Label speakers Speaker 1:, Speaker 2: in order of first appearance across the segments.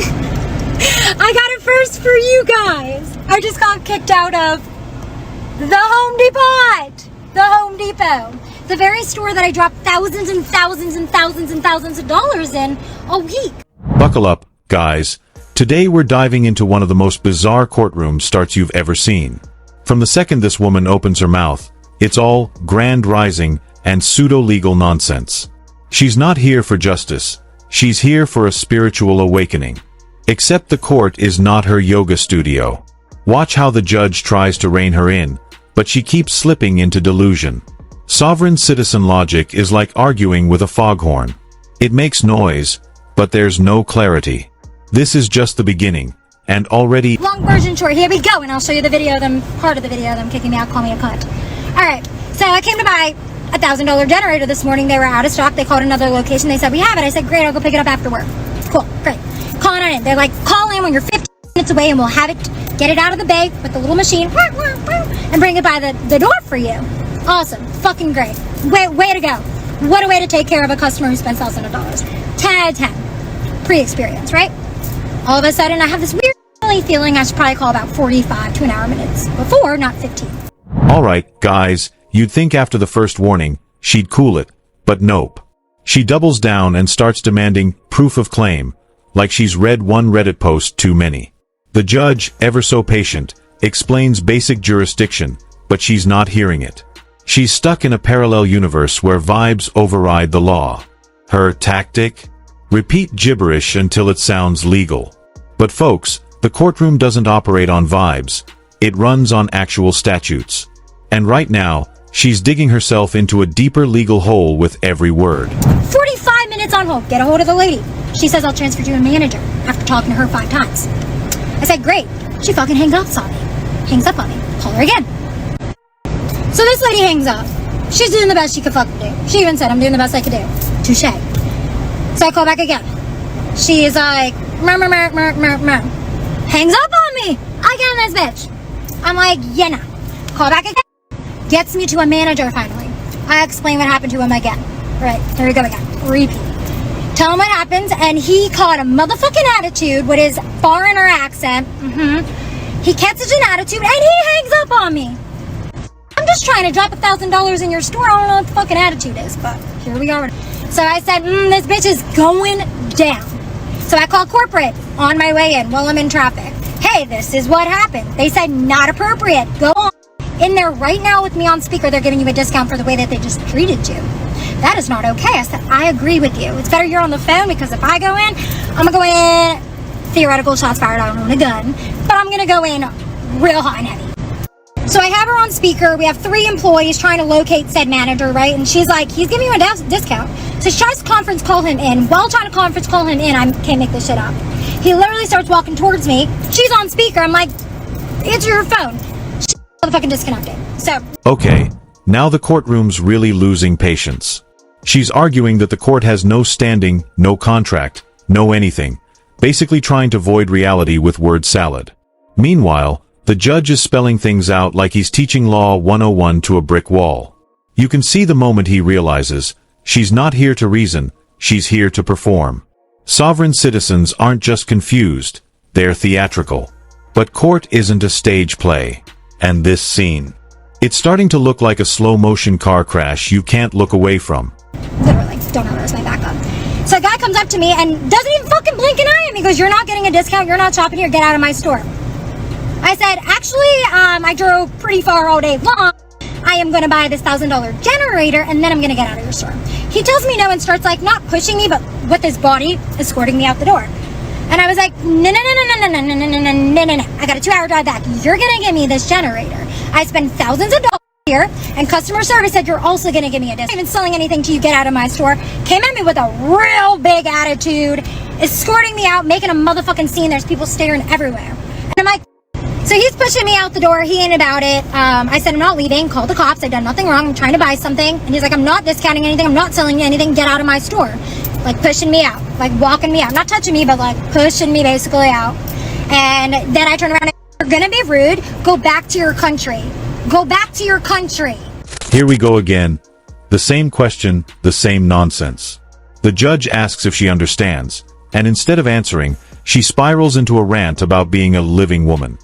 Speaker 1: I got it first for you guys. I just got kicked out of the Home Depot. The Home Depot. The very store that I dropped thousands and thousands and thousands and thousands of dollars in a week.
Speaker 2: Buckle up, guys. Today we're diving into one of the most bizarre courtroom starts you've ever seen. From the second this woman opens her mouth, it's all grand rising and pseudo-legal nonsense. She's not here for justice. She's here for a spiritual awakening. Except the court is not her yoga studio. Watch how the judge tries to rein her in, but she keeps slipping into delusion. Sovereign citizen logic is like arguing with a foghorn. It makes noise, but there's no clarity. This is just the beginning, and already—
Speaker 1: Long version short, here we go, and I'll show you the video of them, part of the video of them kicking me out, calling me a cunt. Alright, so I came to buy a $1,000 generator this morning. They were out of stock. They called another location. They said, we have it. I said, great, I'll go pick it up after work. Cool, great. Calling on in. They're like, call in when you're 15 minutes away and we'll have it, get it out of the bay with the little machine, and bring it by the door for you. Awesome. Fucking great. Way to go. What a way to take care of a customer who spends thousands of dollars. 10 out of 10. Pre-experience, right? All of a sudden, I have this weird feeling I should probably call about 45 to an hour minutes before, not 15.
Speaker 2: Alright, guys, you'd think after the first warning, she'd cool it, but nope. She doubles down and starts demanding proof of claim, like she's read one Reddit post too many. The judge, ever so patient, explains basic jurisdiction, but she's not hearing it. She's stuck in a parallel universe where vibes override the law. Her tactic? Repeat gibberish until it sounds legal. But folks, the courtroom doesn't operate on vibes. It runs on actual statutes. And right now, she's digging herself into a deeper legal hole with every word.
Speaker 1: 45 minutes on hold. Get a hold of the lady. She says I'll transfer you to a manager after talking to her 5 times. I said, great. She fucking hangs up on me. Hangs up on me. Call her again. So this lady hangs up. She's doing the best she could fucking do. She even said, I'm doing the best I could do. Touche. So I call back again. She is like, murmur. Hangs up on me. Again, this bitch. I'm like, yeah, no. Call back again. Gets me to a manager finally. I explain what happened to him again. Right, here we go again. Repeat. Tell him what happens, and he caught a motherfucking attitude with his foreigner accent. He catches an attitude, and he hangs up on me. I'm just trying to drop $1,000 in your store. I don't know what the fucking attitude is, but here we are. So I said, this bitch is going down. So I called corporate on my way in while I'm in traffic. Hey, this is what happened. They said, not appropriate. Go on. In there right now with me on speaker, they're giving you a discount for the way that they just treated you. That is not okay. I said, I agree with you. It's better you're on the phone, because if I go in, I'm going to go in, theoretical shots fired, I don't own a gun, but I'm going to go in real hot and heavy. So I have her on speaker. We have 3 employees trying to locate said manager, right? And she's like, he's giving you a discount. So she tries to conference call him in. While trying to conference call him in, I can't make this shit up. He literally starts walking towards me. She's on speaker. I'm like, answer your phone. She's motherfucking disconnected. So.
Speaker 2: Okay, now the courtroom's really losing patience. She's arguing that the court has no standing, no contract, no anything, basically trying to void reality with word salad. Meanwhile, the judge is spelling things out like he's teaching Law 101 to a brick wall. You can see the moment he realizes, she's not here to reason, she's here to perform. Sovereign citizens aren't just confused, they're theatrical. But court isn't a stage play. And this scene. It's starting to look like a slow-motion car crash you can't look away from.
Speaker 1: Literally, don't know where's my backup. So a guy comes up to me and doesn't even fucking blink an eye at me. He goes, you're not getting a discount, you're not shopping here, get out of my store. I said, actually, I drove pretty far all day long. I am going to buy this $1,000 generator, and then I'm going to get out of your store. He tells me no and starts, like, not pushing me, but with his body, escorting me out the door. And I was like, no. I got a 2-hour drive back. You're going to give me this generator. I spend thousands of dollars here, and customer service said you're also going to give me a discount. I'm not even selling anything to you, get out of my store. Came at me with a real big attitude, escorting me out, making a motherfucking scene. There's people staring everywhere. And I'm like, so he's pushing me out the door. He ain't about it. I said, I'm not leaving. Call the cops. I've done nothing wrong. I'm trying to buy something. And he's like, I'm not discounting anything. I'm not selling you anything. Get out of my store. Like pushing me out. Like walking me out. Not touching me, but like pushing me basically out. And then I turn around and you're going to be rude. Go back to your country. Go back to your country.
Speaker 2: Here we go again. The same question, the same nonsense. The judge asks if she understands. And instead of answering, she spirals into a rant about being a living woman.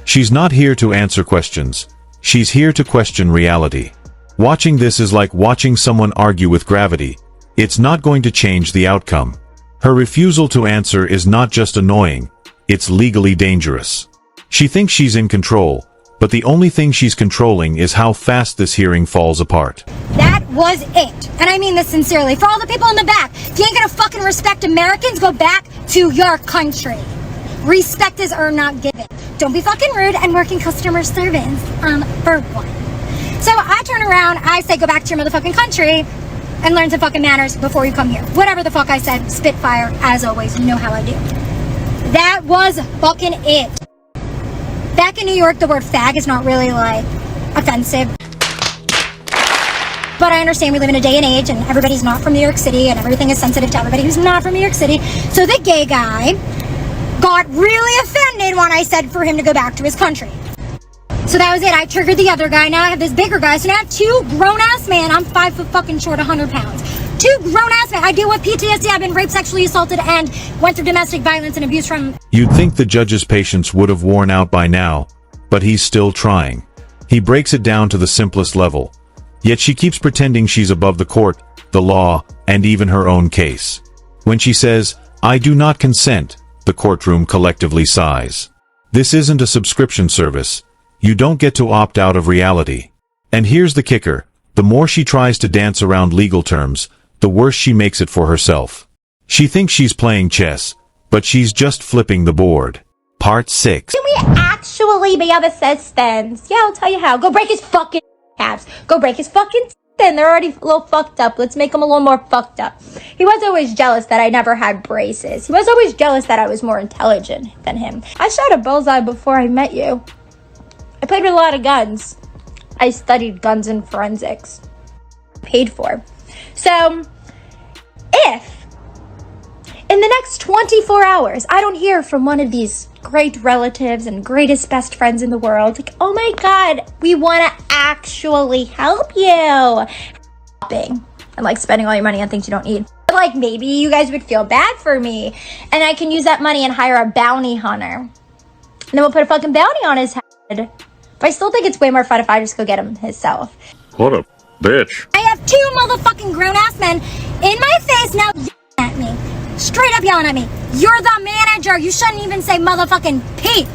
Speaker 2: She's not here to answer questions. She's here to question reality. Watching this is like watching someone argue with gravity. It's not going to change the outcome. Her refusal to answer is not just annoying, it's legally dangerous. She thinks she's in control, but the only thing she's controlling is how fast this hearing falls apart.
Speaker 1: That was it. And I mean this sincerely. For all the people in the back, if you ain't gonna fucking respect Americans, go back to your country. Respect is earned, not given. Don't be fucking rude and work in customer service, for one. So I turn around, I say go back to your motherfucking country and learn some fucking manners before you come here. Whatever the fuck I said, spitfire, as always, you know how I do. That was fucking it. Back in New York, the word fag is not really, like, offensive. But I understand we live in a day and age and everybody's not from New York City and everything is sensitive to everybody who's not from New York City. So the gay guy got really offended when I said for him to go back to his country. So that was it. I triggered the other guy. Now I have this bigger guy. So now I have two grown-ass men. I'm 5 foot fucking short, 100 pounds. Two grown-ass men. I deal with PTSD. I've been raped, sexually assaulted, and went through domestic violence and abuse from...
Speaker 2: You'd think the judge's patience would have worn out by now, but he's still trying. He breaks it down to the simplest level. Yet she keeps pretending she's above the court, the law, and even her own case. When she says, "I do not consent," the courtroom collectively sighs. This isn't a subscription service. You don't get to opt out of reality. And here's the kicker. The more she tries to dance around legal terms, the worse she makes it for herself. She thinks she's playing chess, but she's just flipping the board. Part 6.
Speaker 3: Can we actually be of assistance? Yeah, I'll tell you how. Go break his fucking abs. Go break his fucking teeth. They're already a little fucked up. Let's make them a little more fucked up. He was always jealous that I never had braces. He was always jealous that I was more intelligent than him. I shot a bullseye before I met you. I played with a lot of guns. I studied guns and forensics. Paid for. So, if in the next 24 hours I don't hear from one of these great relatives and greatest best friends in the world, like, oh my god, we want to actually help you. Shopping and like spending all your money on things you don't need. But like maybe you guys would feel bad for me and I can use that money and hire a bounty hunter. And then we'll put a fucking bounty on his head. But I still think it's way more fun if I just go get him himself.
Speaker 4: What a bitch.
Speaker 1: I have two motherfucking grown-ass men in my face now yelling at me. Straight up yelling at me. You're the manager. You shouldn't even say motherfucking Pete.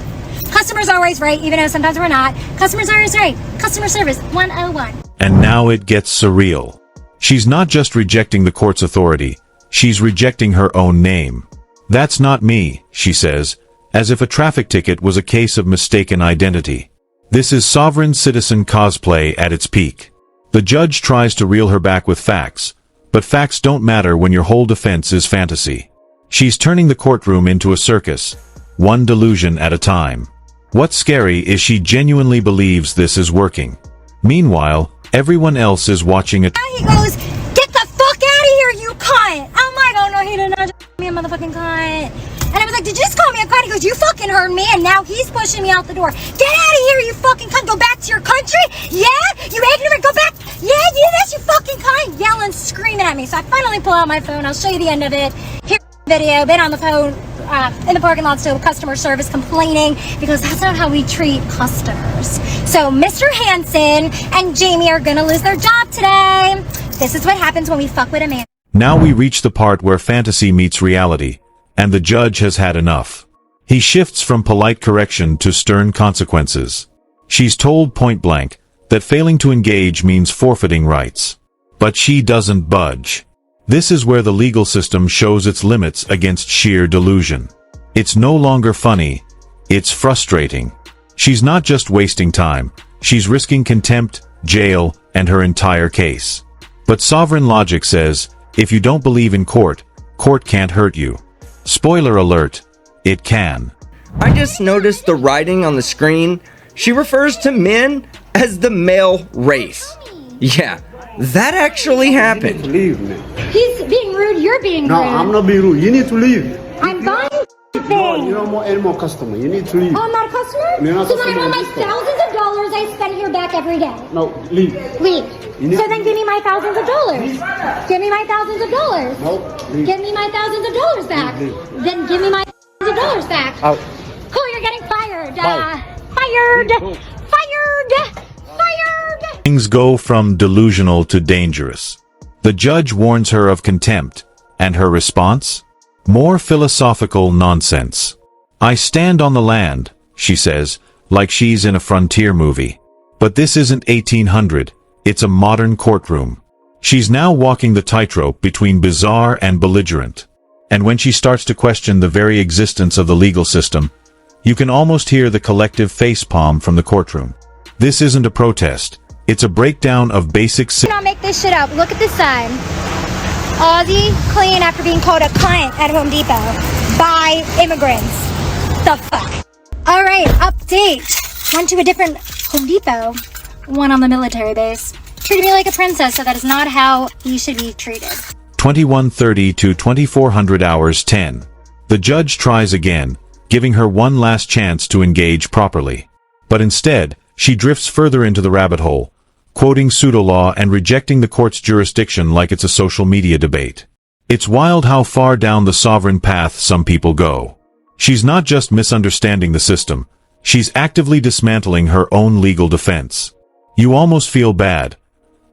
Speaker 1: Customers are always right, even though sometimes we're not. Customers are always right. Customer service 101.
Speaker 2: And now it gets surreal. She's not just rejecting the court's authority, she's rejecting her own name. "That's not me," she says, as if a traffic ticket was a case of mistaken identity. This is sovereign citizen cosplay at its peak. The judge tries to reel her back with facts, but facts don't matter when your whole defense is fantasy. She's turning the courtroom into a circus, one delusion at a time. What's scary is she genuinely believes this is working. Meanwhile, everyone else is watching it.
Speaker 1: Now he goes, "Get the fuck out of here, you cunt!" I'm like, oh no, he did not me a motherfucking cunt. And I was like, "Did you just call me a cunt?" He goes, "You fucking heard me," and now he's pushing me out the door. "Get out of here, you fucking cunt! Go back to your country! Yeah? You ignorant! Go back! Yeah, you this, you fucking cunt!" Yelling, screaming at me. So I finally pull out my phone. I'll show you the end of it. Here's the video. Been on the phone in the parking lot still with customer service complaining because that's not how we treat customers. So Mr. Hansen and Jamie are gonna lose their job today. This is what happens when we fuck with a man.
Speaker 2: Now we reach the part where fantasy meets reality, and the judge has had enough. He shifts from polite correction to stern consequences. She's told point blank that failing to engage means forfeiting rights. But she doesn't budge. This is where the legal system shows its limits against sheer delusion. It's no longer funny, it's frustrating. She's not just wasting time, she's risking contempt, jail, and her entire case. But sovereign logic says, if you don't believe in court, court can't hurt you. Spoiler alert, it can.
Speaker 5: I just noticed the writing on the screen. She refers to men as the male race. Yeah, that actually happened.
Speaker 6: Leave, man.
Speaker 1: He's being rude. You're being
Speaker 6: No,
Speaker 1: rude.
Speaker 6: I'm not being rude. You need to leave.
Speaker 1: I'm buying
Speaker 6: No, you're not any more customer. You need to leave.
Speaker 1: Oh, I'm not a customer?
Speaker 6: You're not
Speaker 1: So then I
Speaker 6: customer
Speaker 1: want my
Speaker 6: in this store.
Speaker 1: thousands of dollars I spend here back every day.
Speaker 6: No, leave.
Speaker 1: Leave.
Speaker 6: You need
Speaker 1: So
Speaker 6: to
Speaker 1: then give me my thousands of dollars. Give me my thousands of dollars.
Speaker 6: No, leave.
Speaker 1: Give me my thousands of dollars back.
Speaker 6: Leave.
Speaker 1: Then give me my $50 back.
Speaker 6: Out.
Speaker 1: Cool, you're getting fired.
Speaker 6: Bye.
Speaker 1: Fired.
Speaker 6: Cool.
Speaker 1: Fired. Fired.
Speaker 2: Things go from delusional to dangerous. The judge warns her of contempt, and her response? More philosophical nonsense. I stand on the land, she says, like she's in a frontier movie. But this isn't 1800, it's a modern courtroom. She's now walking the tightrope between bizarre and belligerent. And when she starts to question the very existence of the legal system, you can almost hear the collective facepalm from the courtroom. This isn't a protest, it's a breakdown of basic
Speaker 1: I'll make this shit up. Look at this sign. Aussie clean after being called a cunt at Home Depot by immigrants. The fuck? Alright, update. Went to a different Home Depot. One on the military base. Treated me like a princess, so that is not how you should be treated.
Speaker 2: 2130 to 2400 hours 10. The judge tries again, giving her one last chance to engage properly. But instead, she drifts further into the rabbit hole, quoting pseudolaw and rejecting the court's jurisdiction like it's a social media debate. It's wild how far down the sovereign path some people go. She's not just misunderstanding the system, she's actively dismantling her own legal defense. You almost feel bad,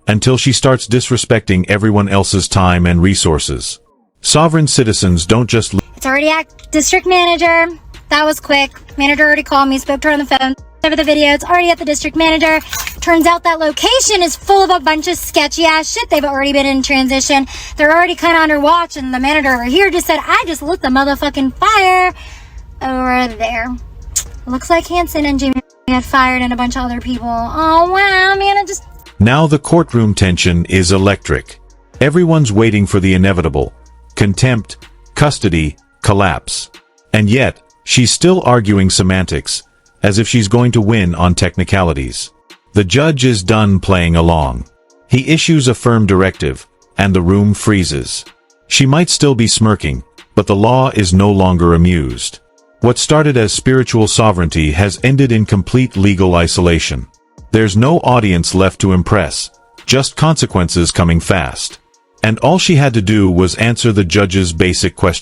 Speaker 2: until she starts disrespecting everyone else's time and resources. Sovereign citizens don't just
Speaker 1: It's already at district manager. That was quick. Manager already called me, spoke to her on the phone. Over the video, it's already at the district manager. Turns out that location is full of a bunch of sketchy ass shit. They've already been in transition. They're already kind of under watch, and the manager over here just said, I just lit the motherfucking fire over there. Looks like Hanson and Jimmy had fired and a bunch of other people. Oh wow, man,
Speaker 2: Now the courtroom tension is electric. Everyone's waiting for the inevitable. Contempt, custody, collapse. And yet, she's still arguing semantics, as if she's going to win on technicalities. The judge is done playing along. He issues a firm directive, and the room freezes. She might still be smirking, but the law is no longer amused. What started as spiritual sovereignty has ended in complete legal isolation. There's no audience left to impress, just consequences coming fast. And all she had to do was answer the judge's basic question.